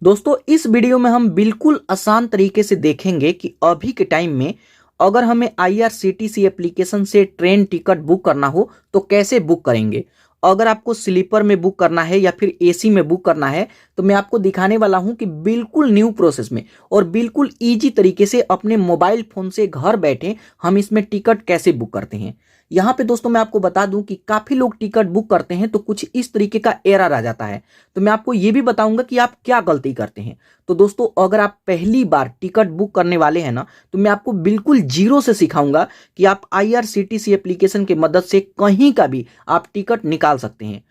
दोस्तों इस वीडियो में हम बिल्कुल आसान तरीके से देखेंगे कि अभी के टाइम में अगर हमें आईआरसीटीसी एप्लीकेशन से ट्रेन टिकट बुक करना हो तो कैसे बुक करेंगे। अगर आपको स्लीपर में बुक करना है या फिर एसी में बुक करना है तो मैं आपको दिखाने वाला हूं कि बिल्कुल न्यू प्रोसेस में और बिल्कुल इजी तरीके से अपने मोबाइल फोन से घर बैठे हम इसमें टिकट कैसे बुक करते हैं। यहाँ पे दोस्तों मैं आपको बता दूं कि काफी लोग टिकट बुक करते हैं तो कुछ इस तरीके का एरर आ जाता है। तो मैं आपको ये भी बताऊंगा कि आप क्या गलती करते हैं। तो दोस्तों अगर आप पहली बार टिकट बुक करने वाले हैं ना तो मैं आपको बिल्कुल जीरो से सिखाऊंगा कि आप आईआरसीटीसी एप्लीकेशन की मदद से कहीं का भी आप टिकट निकाल सकते हैं।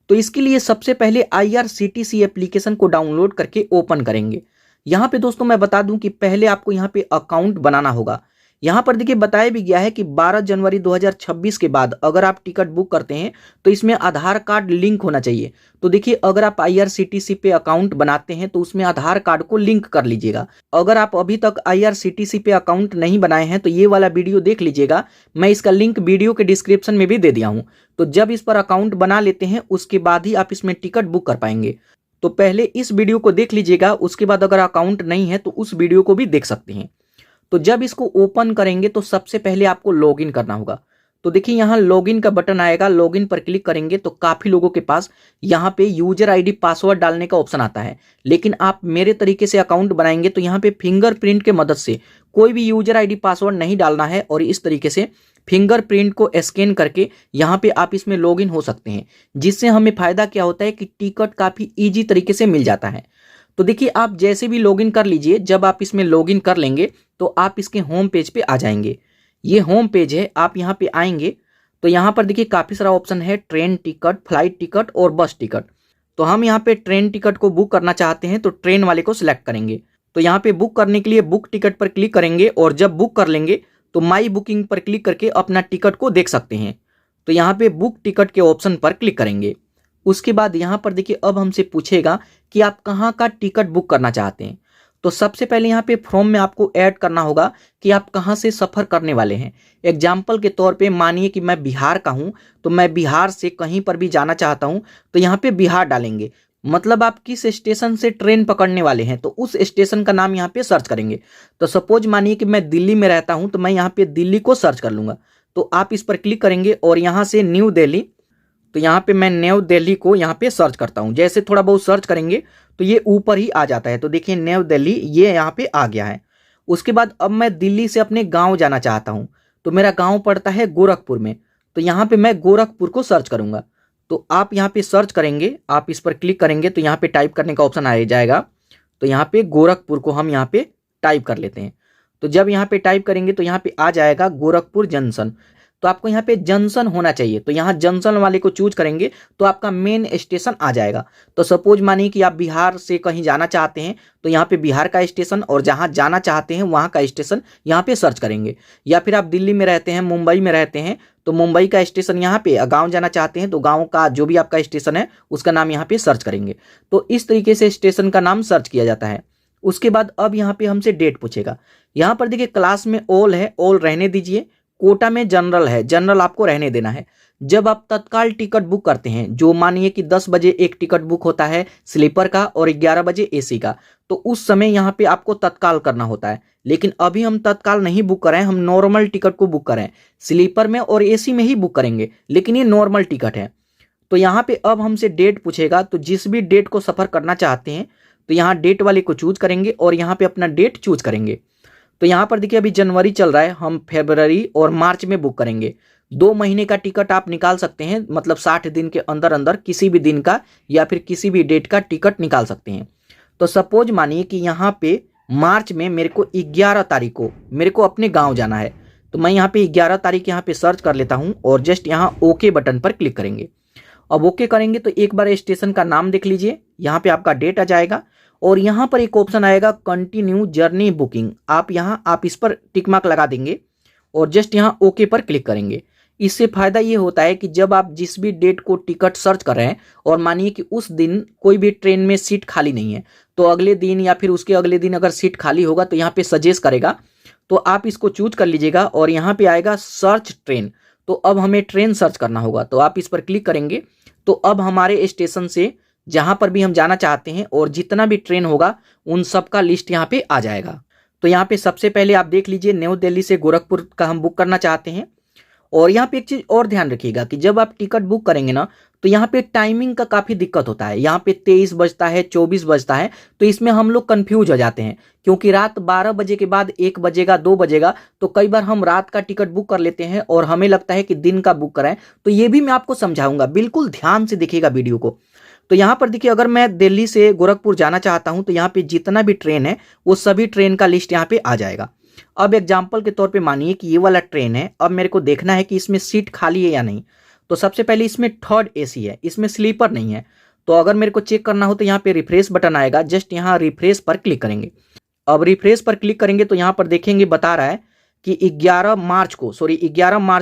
तो इसके लिए सबसे पहले आईआरसीटीसी एप्लीकेशन को डाउनलोड करके ओपन करेंगे। यहाँ पे दोस्तों मैं बता दूं कि पहले आपको यहाँ पे अकाउंट बनाना होगा। यहाँ पर देखिए बताया भी गया है कि 12 जनवरी 2026 के बाद अगर आप टिकट बुक करते हैं तो इसमें आधार कार्ड लिंक होना चाहिए। तो देखिए अगर आप आईआरसीटीसी पे अकाउंट बनाते हैं तो उसमें आधार कार्ड को लिंक कर लीजिएगा। अगर आप अभी तक आईआरसीटीसी पे अकाउंट नहीं बनाए हैं तो ये वाला वीडियो देख लीजिएगा, मैं इसका लिंक वीडियो के डिस्क्रिप्शन में भी दे दिया हूँ। तो जब इस पर अकाउंट बना लेते हैं उसके बाद ही आप इसमें टिकट बुक कर पाएंगे। तो पहले इस वीडियो को देख लीजिएगा, उसके बाद अगर अकाउंट नहीं है तो उस वीडियो को भी देख सकते हैं। तो जब इसको ओपन करेंगे तो सबसे पहले आपको लॉगिन करना होगा। तो देखिए यहाँ लॉगिन का बटन आएगा, लॉगिन पर क्लिक करेंगे तो काफी लोगों के पास यहाँ पे यूजर आईडी पासवर्ड डालने का ऑप्शन आता है, लेकिन आप मेरे तरीके से अकाउंट बनाएंगे तो यहाँ पे फिंगरप्रिंट के मदद से कोई भी यूजर आईडी पासवर्ड नहीं डालना है और इस तरीके से फिंगरप्रिंट को स्कैन करके यहाँ पे आप इसमें लॉगिन हो सकते हैं। जिससे हमें फायदा क्या होता है कि टिकट काफी ईजी तरीके से मिल जाता है। तो देखिए आप जैसे भी लॉगिन कर लीजिए, जब आप इसमें लॉगिन कर लेंगे तो आप इसके होम पेज पे आ जाएंगे। ये होम पेज है, आप यहाँ पे आएंगे तो यहाँ पर देखिए काफ़ी सारा ऑप्शन है, ट्रेन टिकट, फ्लाइट टिकट और बस टिकट। तो हम यहाँ पे ट्रेन टिकट को बुक करना चाहते हैं तो ट्रेन वाले को सिलेक्ट करेंगे। तो यहाँ पे बुक करने के लिए बुक टिकट पर क्लिक करेंगे और जब बुक कर लेंगे तो माई बुकिंग पर क्लिक करके अपना टिकट को देख सकते हैं। तो यहाँ पे बुक टिकट के ऑप्शन पर क्लिक करेंगे। उसके बाद यहाँ पर देखिए अब हमसे पूछेगा कि आप कहाँ का टिकट बुक करना चाहते हैं। तो सबसे पहले यहाँ पे फॉर्म में आपको ऐड करना होगा कि आप कहाँ से सफ़र करने वाले हैं। एग्जाम्पल के तौर पे मानिए कि मैं बिहार का हूँ तो मैं बिहार से कहीं पर भी जाना चाहता हूँ तो यहाँ पे बिहार डालेंगे। मतलब आप किस स्टेशन से ट्रेन पकड़ने वाले हैं तो उस स्टेशन का नाम यहाँ पे सर्च करेंगे। तो सपोज मानिए कि मैं दिल्ली में रहता हूँ तो मैं यहाँ पे दिल्ली को सर्च कर लूँगा। तो आप इस पर क्लिक करेंगे और यहाँ से न्यू दिल्ली, तो यहाँ पे मैं न्यू दिल्ली को यहाँ पे सर्च करता हूँ। जैसे थोड़ा बहुत सर्च करेंगे तो ये ऊपर ही आ जाता है। तो देखिए न्यू दिल्ली ये यहाँ पे आ गया है। उसके बाद अब मैं दिल्ली से अपने गांव जाना चाहता हूँ तो मेरा गांव पड़ता है गोरखपुर में। तो यहाँ पे मैं गोरखपुर को सर्च करूँगा। तो आप यहाँ पे सर्च करेंगे, आप इस पर क्लिक करेंगे तो यहाँ पे टाइप करने का ऑप्शन आ जाएगा। तो यहाँ पे गोरखपुर को हम यहाँ पे टाइप कर लेते हैं। तो जब यहाँ पे टाइप करेंगे तो यहाँ पे आ जाएगा गोरखपुर जंक्शन। तो आपको यहाँ पे जंक्शन होना चाहिए, तो यहाँ जंक्शन वाले को चूज करेंगे तो आपका मेन स्टेशन आ जाएगा। तो सपोज मानिए कि आप बिहार से कहीं जाना चाहते हैं तो यहाँ पे बिहार का स्टेशन और जहाँ जाना चाहते हैं वहाँ का स्टेशन यहाँ पे सर्च करेंगे। या फिर आप दिल्ली में रहते हैं, मुंबई में रहते हैं तो मुंबई का स्टेशन यहाँ पे, गाँव जाना चाहते हैं तो गाँव का जो भी आपका स्टेशन है उसका नाम यहाँ पे सर्च करेंगे। तो इस तरीके से स्टेशन का नाम सर्च किया जाता है। उसके बाद अब यहाँ पे हमसे डेट पूछेगा। यहाँ पर देखिए क्लास में ऑल है, ऑल रहने दीजिए। कोटा में जनरल है, जनरल आपको रहने देना है। जब आप तत्काल टिकट बुक करते हैं, जो मानिए कि 10 बजे एक टिकट बुक होता है स्लीपर का और 11 बजे एसी का, तो उस समय यहाँ पे आपको तत्काल करना होता है। लेकिन अभी हम तत्काल नहीं बुक कर रहे हैं, हम नॉर्मल टिकट को बुक कर रहे हैं। स्लीपर में और एसी में ही बुक करेंगे, लेकिन ये नॉर्मल टिकट है। तो यहाँ पे अब हमसे डेट पूछेगा, तो जिस भी डेट को सफ़र करना चाहते हैं तो यहाँ डेट वाले को चूज करेंगे और यहाँ पे अपना डेट चूज करेंगे। तो यहाँ पर देखिए अभी जनवरी चल रहा है, हम फरवरी और मार्च में बुक करेंगे। 2 महीने का टिकट आप निकाल सकते हैं, मतलब 60 दिन के अंदर अंदर किसी भी दिन का या फिर किसी भी डेट का टिकट निकाल सकते हैं। तो सपोज मानिए कि यहाँ पे मार्च में मेरे को 11 तारीख को मेरे को अपने गाँव जाना है। तो मैं यहाँ पे 11 तारीख यहाँ पे सर्च कर लेता हूँ और जस्ट यहाँ ओके बटन पर क्लिक करेंगे। अब ओके करेंगे तो एक बार स्टेशन का नाम देख लीजिए, यहाँ पे आपका डेट आ जाएगा और यहाँ पर एक ऑप्शन आएगा कंटिन्यू जर्नी बुकिंग। आप इस पर टिक मार्क लगा देंगे और जस्ट यहाँ ओके पर क्लिक करेंगे। इससे फ़ायदा ये होता है कि जब आप जिस भी डेट को टिकट सर्च कर रहे हैं और मानिए कि उस दिन कोई भी ट्रेन में सीट खाली नहीं है तो अगले दिन या फिर उसके अगले दिन अगर सीट खाली होगा तो यहाँ पे सजेस्ट करेगा। तो आप इसको चूज कर लीजिएगा और यहाँ पे आएगा सर्च ट्रेन। तो अब हमें ट्रेन सर्च करना होगा, तो आप इस पर क्लिक करेंगे तो अब हमारे स्टेशन से जहां पर भी हम जाना चाहते हैं और जितना भी ट्रेन होगा उन सब का लिस्ट यहाँ पे आ जाएगा। तो यहाँ पे सबसे पहले आप देख लीजिए, न्यू दिल्ली से गोरखपुर का हम बुक करना चाहते हैं। और यहाँ पे एक चीज और ध्यान रखिएगा कि जब आप टिकट बुक करेंगे ना, तो यहाँ पे टाइमिंग का काफी दिक्कत होता है। यहाँ पे 23 बजता है, 24 बजता है, तो इसमें हम लोग कंफ्यूज हो जाते हैं, क्योंकि रात 12 बजे के बाद 1 बजेगा, 2 बजेगा, तो कई बार हम रात का टिकट बुक कर लेते हैं और हमें लगता है कि दिन का बुक कराएं। तो ये भी मैं आपको समझाऊंगा, बिल्कुल ध्यान से देखिएगा वीडियो को। तो यहाँ पर देखिए, अगर मैं दिल्ली से गोरखपुर जाना चाहता हूँ तो यहाँ पे जितना भी ट्रेन है वो सभी ट्रेन का लिस्ट यहाँ पे आ जाएगा। अब एग्जाम्पल के तौर पे मानिए कि ये वाला ट्रेन है, अब मेरे को देखना है कि इसमें सीट खाली है या नहीं। तो सबसे पहले इसमें थर्ड एसी है, इसमें स्लीपर नहीं है। तो अगर मेरे को चेक करना हो तो यहाँ पे रिफ्रेश बटन आएगा, जस्ट यहाँ रिफ्रेश पर क्लिक करेंगे। अब रिफ्रेश पर क्लिक करेंगे तो यहाँ पर देखेंगे बता रहा है कि 11 मार्च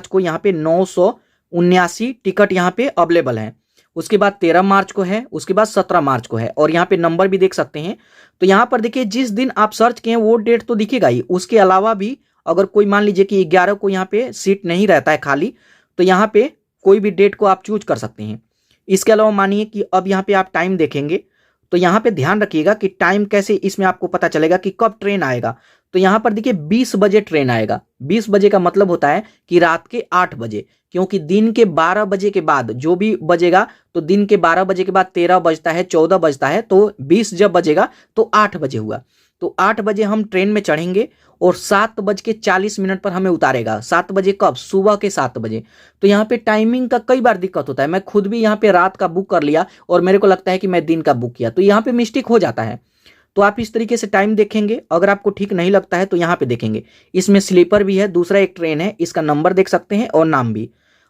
को यहाँ पे 979 टिकट यहाँ पे अवेलेबल है। उसके बाद 13 मार्च को है, उसके बाद 17 मार्च को है, और यहाँ पे नंबर भी देख सकते हैं। तो यहाँ पर देखिए, जिस दिन आप सर्च किए वो डेट तो दिखेगा ही, उसके अलावा भी अगर कोई मान लीजिए कि 11 को यहाँ पे सीट नहीं रहता है खाली, तो यहाँ पे कोई भी डेट को आप चूज कर सकते हैं। इसके अलावा मानिए कि अब यहाँ पे आप टाइम देखेंगे, तो यहाँ पे ध्यान रखिएगा कि टाइम कैसे इसमें आपको पता चलेगा कि कब ट्रेन आएगा। तो यहाँ पर देखिए 20 बजे ट्रेन आएगा। 20 बजे का मतलब होता है कि रात के 8 बजे, क्योंकि दिन के 12 बजे के बाद जो भी बजेगा, तो दिन के 12 बजे के बाद 13 बजता है, 14 बजता है, तो 20 जब बजेगा तो 8 बजे हुआ। तो 8 बजे हम ट्रेन में चढ़ेंगे और 7:40 पर हमें उतारेगा। 7 बजे कब? सुबह के 7 बजे। तो यहाँ पे टाइमिंग का कई बार दिक्कत होता है। मैं खुद भी यहाँ पे रात का बुक कर लिया और मेरे को लगता है कि मैं दिन का बुक किया, तो यहाँ पे मिस्टेक हो जाता है। तो आप इस तरीके से टाइम देखेंगे। अगर आपको ठीक नहीं लगता है तो यहाँ पे देखेंगे, इसमें स्लीपर भी है, दूसरा एक ट्रेन है, इसका नंबर देख सकते हैं और नाम भी।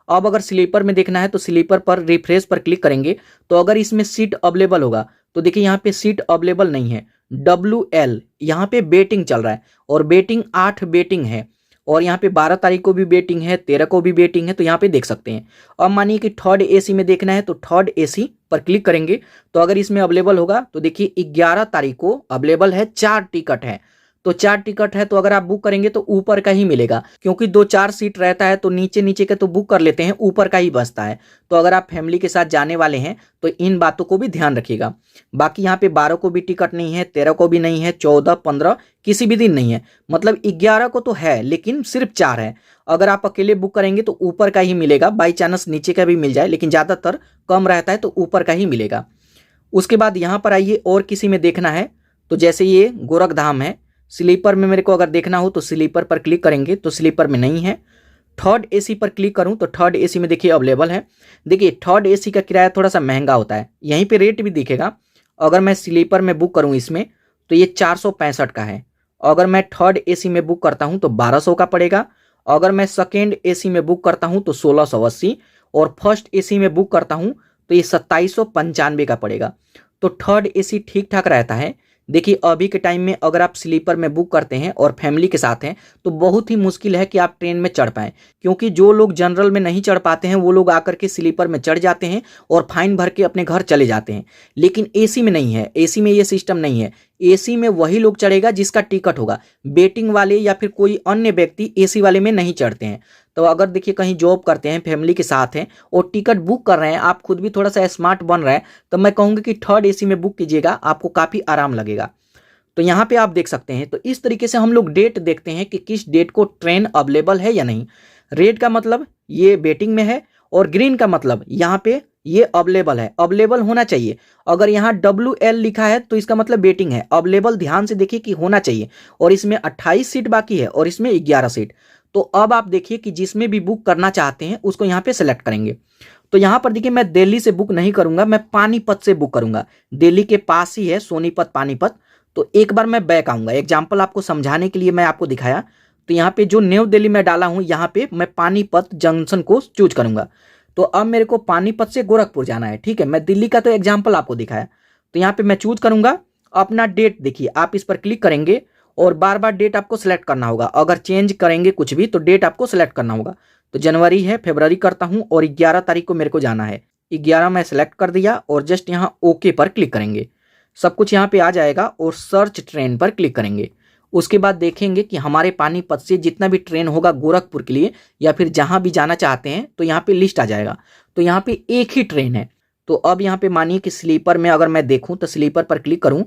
अब अगर स्लीपर में देखना है तो स्लीपर पर रिफ्रेश पर क्लिक करेंगे, तो अगर इसमें सीट अवेलेबल होगा तो देखिए यहाँ पे सीट अवेलेबल नहीं है। WL यहाँ पे वेटिंग चल रहा है, और वेटिंग 8 वेटिंग है, और यहाँ पे 12 तारीख को भी वेटिंग है, 13 को भी वेटिंग है, तो यहाँ पे देख सकते हैं। अब मानिए कि थर्ड एसी में देखना है तो थर्ड एसी पर क्लिक करेंगे, तो अगर इसमें अवेलेबल होगा तो देखिए 11 तारीख को अवेलेबल है, 4 टिकट है। तो 4 टिकट है, तो अगर आप बुक करेंगे तो ऊपर का ही मिलेगा, क्योंकि 2-4 सीट रहता है तो नीचे नीचे का तो बुक कर लेते हैं, ऊपर का ही बचता है। तो अगर आप फैमिली के साथ जाने वाले हैं तो इन बातों को भी ध्यान रखिएगा। बाकी यहाँ पे 12 को भी टिकट नहीं है, 13 को भी नहीं है, 14, 15 किसी भी दिन नहीं है। मतलब 11 को तो है लेकिन सिर्फ 4 है। अगर आप अकेले बुक करेंगे तो ऊपर का ही मिलेगा, बाई चांस नीचे का भी मिल जाए, लेकिन ज़्यादातर कम रहता है तो ऊपर का ही मिलेगा। उसके बाद यहाँ पर आइए, और किसी में देखना है तो जैसे ये गोरखधाम है, स्लीपर में मेरे को अगर देखना हो तो स्लीपर पर क्लिक करेंगे, तो स्लीपर में नहीं है। थर्ड एसी पर क्लिक करूं तो थर्ड एसी में देखिए अवेलेबल है। देखिए थर्ड एसी का किराया थोड़ा सा महंगा होता है, यहीं पे रेट भी दिखेगा। अगर मैं स्लीपर में बुक करूं इसमें तो ये 465 का है। अगर मैं थर्ड एसी में बुक करता हूं तो 1200 का पड़ेगा। अगर मैं सेकेंड एसी में बुक करता हूं तो 1680, और फर्स्ट एसी में बुक करता हूं तो ये 2795 का पड़ेगा। तो थर्ड एसी ठीक ठाक रहता है। देखिए अभी के टाइम में अगर आप स्लीपर में बुक करते हैं और फैमिली के साथ हैं तो बहुत ही मुश्किल है कि आप ट्रेन में चढ़ पाएं, क्योंकि जो लोग जनरल में नहीं चढ़ पाते हैं वो लोग आकर के स्लीपर में चढ़ जाते हैं और फाइन भर के अपने घर चले जाते हैं। लेकिन एसी में नहीं है, एसी में ये सिस्टम नहीं है। एसी में वही लोग चढ़ेगा जिसका टिकट होगा। वेटिंग वाले या फिर कोई अन्य व्यक्ति एसी वाले में नहीं चढ़ते हैं। तो अगर देखिए कहीं जॉब करते हैं, फैमिली के साथ हैं और टिकट बुक कर रहे हैं, आप खुद भी थोड़ा सा स्मार्ट बन रहे हैं, तो मैं कहूँगा कि थर्ड एसी में बुक कीजिएगा, आपको काफ़ी आराम लगेगा। तो यहाँ पे आप देख सकते हैं। तो इस तरीके से हम लोग डेट देखते हैं कि किस डेट को ट्रेन अवेलेबल है या नहीं। रेड का मतलब ये वेटिंग में है, और ग्रीन का मतलब यहाँ पे ये अवेलेबल है, अवेलेबल होना चाहिए। अगर यहाँ WL लिखा है तो इसका मतलब वेटिंग है। अवेलेबल ध्यान से देखिए कि होना चाहिए, और इसमें 28 सीट बाकी है और इसमें 11 सीट। तो अब आप देखिए कि जिसमें भी बुक करना चाहते हैं उसको यहाँ पे सेलेक्ट करेंगे। तो यहाँ पर देखिए मैं दिल्ली से बुक नहीं करूंगा, मैं पानीपत से बुक करूंगा। दिल्ली के पास ही है सोनीपत, पानीपत। तो एक बार मैं बैक आऊंगा, एग्जाम्पल आपको समझाने के लिए मैं आपको दिखाया। तो यहाँ पे जो न्यू दिल्ली में डाला हूँ, यहाँ पे मैं पानीपत जंक्शन को चूज करूंगा। तो अब मेरे को पानीपत से गोरखपुर जाना है, ठीक है। मैं दिल्ली का तो एग्जाम्पल आपको दिखाया, तो यहाँ पे मैं चूज करूंगा। अपना डेट देखिए, आप इस पर क्लिक करेंगे और बार बार डेट आपको सेलेक्ट करना होगा। अगर चेंज करेंगे कुछ भी तो डेट आपको सेलेक्ट करना होगा। तो जनवरी है, फरवरी करता हूँ, और 11 तारीख को मेरे को जाना है। 11 मैं सेलेक्ट कर दिया और जस्ट यहाँ ओके पर क्लिक करेंगे। सब कुछ यहाँ पे आ जाएगा और सर्च ट्रेन पर क्लिक करेंगे। उसके बाद देखेंगे कि हमारे पानीपत से जितना भी ट्रेन होगा गोरखपुर के लिए या फिर जहाँ भी जाना चाहते हैं, तो यहाँ पे लिस्ट आ जाएगा। तो यहाँ पे एक ही ट्रेन है, तो अब यहाँ पे मानिए कि स्लीपर में अगर मैं देखूँ तो स्लीपर पर क्लिक करूँ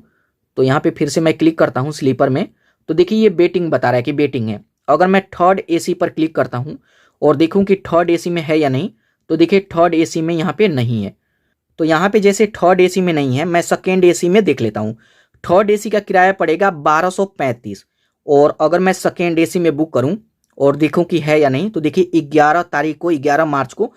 तो यहाँ पे फिर से मैं क्लिक करता हूँ स्लीपर में, तो देखिए ये वेटिंग बता रहा है कि वेटिंग है। अगर मैं थर्ड एसी पर क्लिक करता हूँ और देखूँ कि थर्ड एसी में है या नहीं, तो देखिए थर्ड एसी में यहाँ पे नहीं है। तो यहाँ पे जैसे थर्ड एसी में नहीं है, मैं सेकेंड एसी में देख लेता हूँ। थर्ड एसी का किराया पड़ेगा 1235, और अगर मैं सेकेंड एसी में बुक करूँ और देखूँ कि है या नहीं, तो देखिए 11 तारीख को 11 मार्च को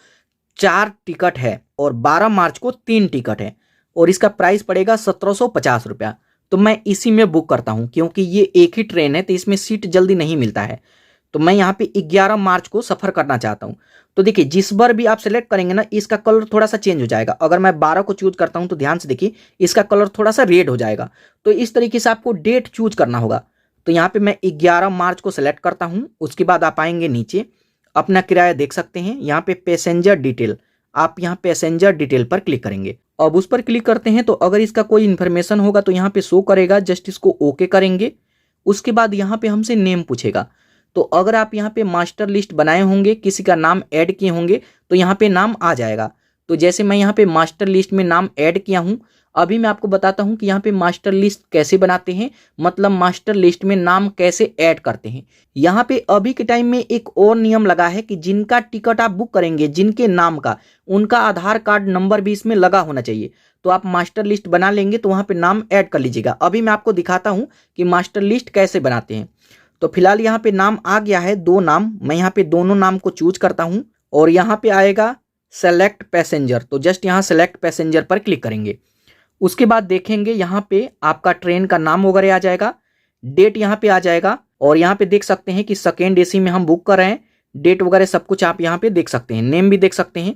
4 टिकट है और 12 मार्च को 3 टिकट है, और इसका प्राइस पड़ेगा 1750 रुपया। तो मैं इसी में बुक करता हूँ क्योंकि ये एक ही ट्रेन है तो इसमें सीट जल्दी नहीं मिलता है। तो मैं यहाँ पे 11 मार्च को सफ़र करना चाहता हूँ। तो देखिए जिस बार भी आप सेलेक्ट करेंगे ना, इसका कलर थोड़ा सा चेंज हो जाएगा। अगर मैं 12 को चूज करता हूँ तो ध्यान से देखिए इसका कलर थोड़ा सा रेड हो जाएगा। तो इस तरीके से आपको डेट चूज करना होगा। तो यहाँ पे मैं 11 मार्च को सेलेक्ट करता हूँ। उसके बाद आप आएंगे नीचे, अपना किराया देख सकते हैं, यहाँ पे पैसेंजर डिटेल, आप यहाँ पैसेंजर डिटेल पर क्लिक करेंगे। अब उस पर क्लिक करते हैं तो अगर इसका कोई इन्फॉर्मेशन होगा तो यहाँ पे शो करेगा, जस्ट इसको ओके करेंगे। उसके बाद यहाँ पे हमसे नेम पूछेगा। तो अगर आप यहाँ पे मास्टर लिस्ट बनाए होंगे, किसी का नाम ऐड किए होंगे तो यहाँ पे नाम आ जाएगा। तो जैसे मैं यहाँ पे मास्टर लिस्ट में नाम ऐड किया हूँ, अभी मैं आपको बताता हूँ कि यहाँ पे मास्टर लिस्ट कैसे बनाते हैं, मतलब मास्टर लिस्ट में नाम कैसे ऐड करते हैं। यहाँ पे अभी के टाइम में एक और नियम लगा है कि जिनका टिकट आप बुक करेंगे, जिनके नाम का, उनका आधार कार्ड नंबर भी इसमें लगा होना चाहिए। तो आप मास्टर लिस्ट बना लेंगे तो वहाँ पे नाम ऐड कर लीजिएगा। अभी मैं आपको दिखाता हूँ कि मास्टर लिस्ट कैसे बनाते हैं। तो फिलहाल यहाँ पे नाम आ गया है, 2 नाम, मैं यहाँ पे दोनों नाम को चूज करता हूँ और यहाँ पे आएगा सेलेक्ट पैसेंजर। तो जस्ट यहाँ सेलेक्ट पैसेंजर पर क्लिक करेंगे। उसके बाद देखेंगे यहाँ पे आपका ट्रेन का नाम वगैरह आ जाएगा, डेट यहाँ पे आ जाएगा, और यहाँ पे देख सकते हैं कि सेकेंड एसी में हम बुक कर रहे हैं, डेट वगैरह सब कुछ आप यहाँ पे देख सकते हैं, नेम भी देख सकते हैं।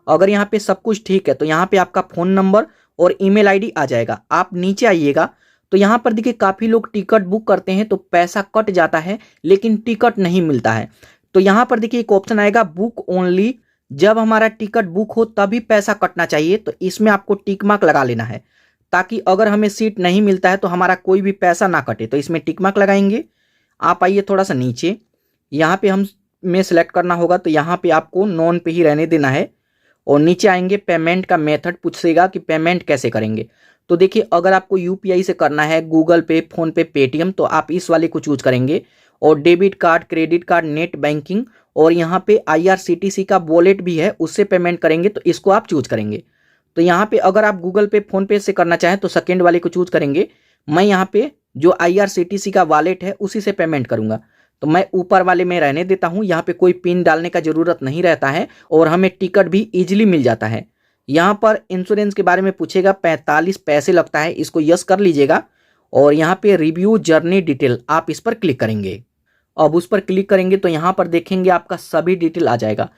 अगर यहाँ पे सब कुछ ठीक है तो यहाँ पे आपका फ़ोन नंबर और ईमेल आईडी आ जाएगा। आप नीचे आइएगा तो यहाँ पर देखिए काफ़ी लोग टिकट बुक करते हैं तो पैसा कट जाता है लेकिन टिकट नहीं मिलता है। तो यहाँ पर देखिए एक ऑप्शन आएगा बुक ओनली, जब हमारा टिकट बुक हो तभी पैसा कटना चाहिए। तो इसमें आपको टिक मार्क लगा लेना है ताकि अगर हमें सीट नहीं मिलता है तो हमारा कोई भी पैसा ना कटे। तो इसमें टिक मार्क लगाएंगे। आप आइए थोड़ा सा नीचे, यहाँ पे हम में सेलेक्ट करना होगा तो यहाँ पे आपको नॉन पे ही रहने देना है, और नीचे आएंगे पेमेंट का मेथड पूछेगा कि पेमेंट कैसे करेंगे। तो देखिए अगर आपको यूपीआई से करना है, गूगल पे, फोन पे, पेटीएम, तो आप इस वाले को चूज करेंगे, और debit card, credit card, net banking, और यहाँ पे आईआरसीटीसी का वॉलेट भी है उससे पेमेंट करेंगे तो इसको आप चूज करेंगे। तो यहाँ पे अगर आप गूगल पे, फोन पे से करना चाहें तो सेकेंड वाले को चूज करेंगे। मैं यहाँ पे जो आईआरसीटीसी का वॉलेट है उसी से पेमेंट करूंगा, तो मैं ऊपर वाले में रहने देता हूँ। यहाँ पे कोई पिन डालने का जरूरत नहीं रहता है और हमें टिकट भी इजीली मिल जाता है। यहाँ पर इंश्योरेंस के बारे में पूछेगा, 45 पैसे लगता है, इसको यस कर लीजिएगा। और यहाँ पे रिव्यू जर्नी डिटेल, आप इस पर क्लिक करेंगे। अब उस पर क्लिक करेंगे तो यहाँ पर देखेंगे आपका सभी डिटेल आ जाएगा।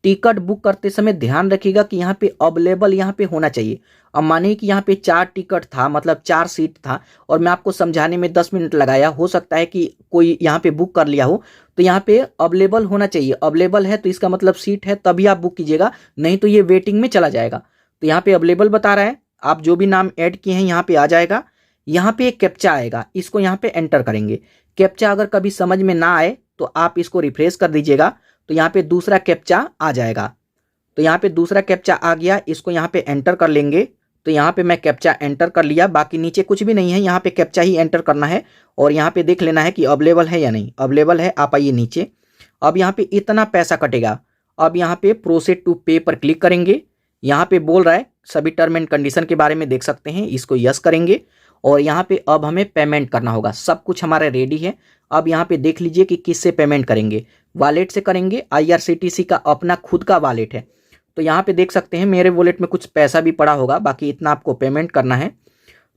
टिकट बुक करते समय ध्यान रखिएगा कि यहाँ पे अवेलेबल यहाँ पे होना चाहिए। अब मानिए कि यहाँ पे 4 टिकट था, मतलब 4 सीट था, और मैं आपको समझाने में 10 मिनट लगाया, हो सकता है कि कोई यहाँ पे बुक कर लिया हो, तो यहाँ पे अवेलेबल होना चाहिए। अवेलेबल है तो इसका मतलब सीट है, तभी आप बुक कीजिएगा, नहीं तो ये वेटिंग में चला जाएगा। तो यहाँ पे अवेलेबल बता रहा है, आप जो भी नाम ऐड किए हैं यहाँ पे आ जाएगा। यहाँ पे एक कैप्चा आएगा, इसको यहाँ पे एंटर करेंगे। कैप्चा अगर कभी समझ में ना आए तो आप इसको रिफ्रेश कर दीजिएगा, तो यहाँ पे दूसरा कैप्चा आ जाएगा। तो यहाँ पे दूसरा कैप्चा आ गया, इसको यहाँ पे एंटर कर लेंगे। तो यहाँ पे मैं कैप्चा एंटर कर लिया, बाकी नीचे कुछ भी नहीं है, यहाँ पे कैप्चा ही एंटर करना है और यहाँ पे देख लेना है कि अवेलेबल है या नहीं। अवेलेबल है, आप आइए नीचे। अब यहाँ पे इतना पैसा कटेगा। अब यहाँ पे प्रोसीड टू पे पर क्लिक करेंगे। यहाँ पे बोल रहा है सभी टर्म एंड कंडीशन के बारे में देख सकते हैं, इसको यस करेंगे। और यहाँ पे अब हमें पेमेंट करना होगा, सब कुछ हमारा रेडी है। अब यहाँ पे देख लीजिए कि किससे पेमेंट करेंगे, वॉलेट से करेंगे, आईआरसीटीसी का अपना खुद का वॉलेट है। तो यहाँ पे देख सकते हैं मेरे वॉलेट में कुछ पैसा भी पड़ा होगा, बाकी इतना आपको पेमेंट करना है।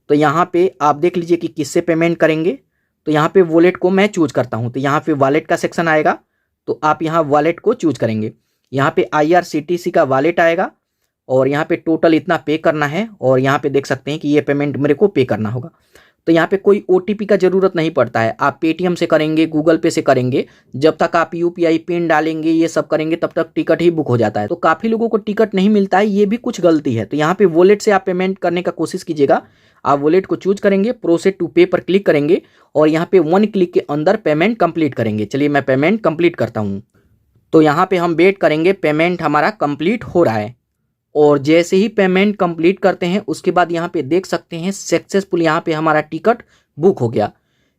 तो यहाँ पे आप देख लीजिए कि किससे पेमेंट करेंगे। तो यहाँ पे वॉलेट को मैं चूज करता हूँ, तो यहाँ पे वॉलेट का सेक्शन आएगा, तो आप यहाँ वॉलेट को चूज करेंगे। यहाँ पे आईआरसीटीसी का वॉलेट आएगा और यहाँ पे टोटल इतना पे करना है, और यहाँ पे देख सकते हैं कि ये पेमेंट मेरे को पे करना होगा। तो यहाँ पे कोई ओटीपी का जरूरत नहीं पड़ता है, आप पेटीएम से करेंगे, गूगल पे से करेंगे, जब तक आप यूपीआई पिन डालेंगे, ये सब करेंगे, तब तक टिकट ही बुक हो जाता है। तो काफ़ी लोगों को टिकट नहीं मिलता है, ये भी कुछ गलती है। तो यहाँ पे वॉलेट से आप पेमेंट करने का कोशिश कीजिएगा। आप वॉलेट को चूज करेंगे, प्रोसीड टू पे पर क्लिक करेंगे और यहाँ पे 1 क्लिक के अंदर पेमेंट कंप्लीट करेंगे। चलिए मैं पेमेंट कंप्लीट करता हूँ। तो यहाँ पे हम वेट करेंगे, पेमेंट हमारा कंप्लीट हो रहा है। और जैसे ही पेमेंट कंप्लीट करते हैं उसके बाद यहाँ पे देख सकते हैं सक्सेसफुल, यहाँ पे हमारा टिकट बुक हो गया।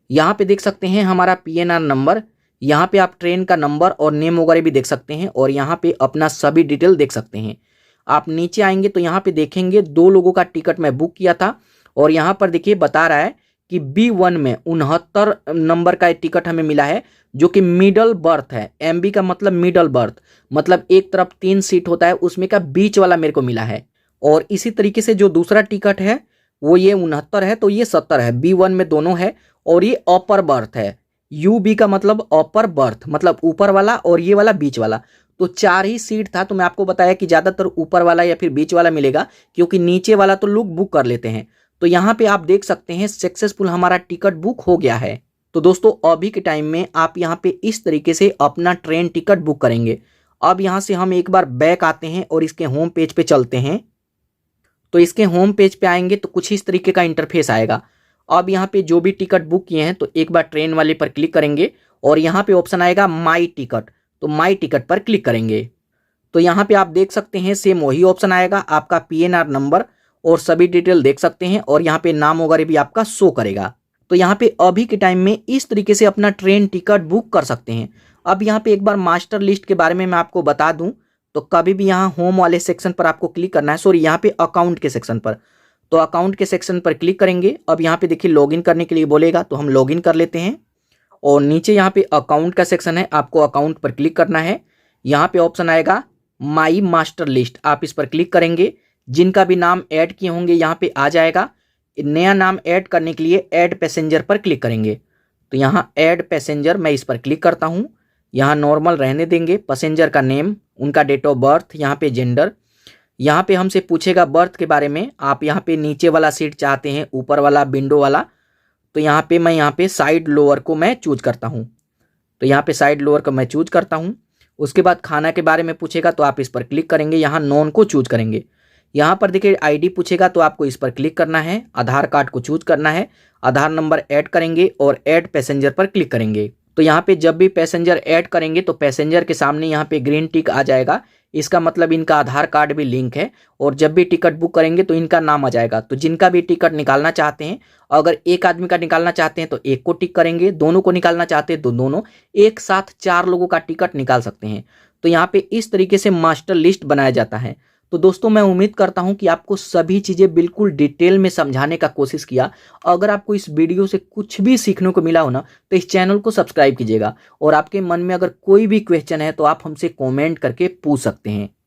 यहाँ पे देख सकते हैं हमारा PNR नंबर, यहाँ पे आप ट्रेन का नंबर और नेम वगैरह भी देख सकते हैं और यहाँ पे अपना सभी डिटेल देख सकते हैं। आप नीचे आएंगे तो यहाँ पे देखेंगे 2 लोगों का टिकट मैं बुक किया था और यहाँ पर देखिए बता रहा है कि B1 में 69 नंबर का टिकट हमें मिला है, जो कि मिडल बर्थ है। MB का मतलब मिडल बर्थ, मतलब एक तरफ 3 सीट होता है, उसमें का बीच वाला मेरे को मिला है। और इसी तरीके से जो दूसरा टिकट है वो ये 69 है, तो ये 70 है। B1 में दोनों है और ये अपर बर्थ है। UB का मतलब अपर बर्थ, मतलब ऊपर वाला, और ये वाला बीच वाला। तो 4 ही सीट था, तो मैं आपको बताया कि ज़्यादातर ऊपर वाला या फिर बीच वाला मिलेगा, क्योंकि नीचे वाला तो लोग बुक कर लेते हैं। तो यहाँ पे आप देख सकते हैं सक्सेसफुल हमारा टिकट बुक हो गया है। तो दोस्तों अभी के टाइम में आप यहाँ पे इस तरीके से अपना ट्रेन टिकट बुक करेंगे। अब यहाँ से हम एक बार बैक आते हैं और इसके होम पेज पे चलते हैं। तो इसके होम पेज पे आएंगे तो कुछ इस तरीके का इंटरफेस आएगा। अब यहाँ पे जो भी टिकट बुक किए हैं तो एक बार ट्रेन वाले पर क्लिक करेंगे और यहाँ पे ऑप्शन आएगा माई टिकट, तो माई टिकट पर क्लिक करेंगे। तो यहाँ पे आप देख सकते हैं सेम वही ऑप्शन आएगा, आपका PNR नंबर और सभी डिटेल देख सकते हैं और यहाँ पे नाम वगैरह भी आपका शो करेगा। तो यहाँ पे अभी के टाइम में इस तरीके से अपना ट्रेन टिकट बुक कर सकते हैं। अब यहाँ पे एक बार मास्टर लिस्ट के बारे में मैं आपको बता दूं, तो कभी भी यहाँ होम वाले सेक्शन पर आपको क्लिक करना है, सॉरी यहाँ पे अकाउंट के सेक्शन पर। तो अकाउंट के सेक्शन पर क्लिक करेंगे। अब यहाँ पे देखिए लॉगिन करने के लिए बोलेगा, तो हम लॉगिन कर लेते हैं। और नीचे यहाँ पे अकाउंट का सेक्शन है, आपको अकाउंट पर क्लिक करना है। यहाँ पे ऑप्शन आएगा माई मास्टर लिस्ट, आप इस पर क्लिक करेंगे। जिनका भी नाम ऐड किए होंगे यहाँ पे आ जाएगा। नया नाम ऐड करने के लिए ऐड पैसेंजर पर क्लिक करेंगे। तो यहाँ ऐड पैसेंजर, मैं इस पर क्लिक करता हूँ। यहाँ नॉर्मल रहने देंगे। पैसेंजर का नेम, उनका डेट ऑफ बर्थ, यहाँ पे जेंडर। यहाँ पे हमसे पूछेगा बर्थ के बारे में, आप यहाँ पे नीचे वाला सीट चाहते हैं, ऊपर वाला, विंडो वाला। तो यहाँ पे मैं यहाँ पे साइड लोअर को मैं चूज करता हूँ। तो यहाँ पे साइड लोअर को मैं चूज करता हूँ। उसके बाद खाना के बारे में पूछेगा तो आप इस पर क्लिक करेंगे। यहाँ नॉन को चूज करेंगे। यहाँ पर देखिए ID पूछेगा तो आपको इस पर क्लिक करना है। आधार कार्ड को चूज करना है, आधार नंबर ऐड करेंगे और ऐड पैसेंजर पर क्लिक करेंगे। तो यहाँ पे जब भी पैसेंजर ऐड करेंगे तो पैसेंजर के सामने यहाँ पे ग्रीन टिक आ जाएगा, इसका मतलब इनका आधार कार्ड भी लिंक है। और जब भी टिकट बुक करेंगे तो इनका नाम आ जाएगा। तो जिनका भी टिकट निकालना चाहते हैं, अगर एक आदमी का निकालना चाहते हैं तो एक को टिक करेंगे, दोनों को निकालना चाहते हैं तो दोनों, एक साथ 4 लोगों का टिकट निकाल सकते हैं। तो यहाँ पे इस तरीके से मास्टर लिस्ट बनाया जाता है। तो दोस्तों मैं उम्मीद करता हूं कि आपको सभी चीज़ें बिल्कुल डिटेल में समझाने का कोशिश किया। अगर आपको इस वीडियो से कुछ भी सीखने को मिला हो ना, तो इस चैनल को सब्सक्राइब कीजिएगा। और आपके मन में अगर कोई भी क्वेश्चन है तो आप हमसे कमेंट करके पूछ सकते हैं।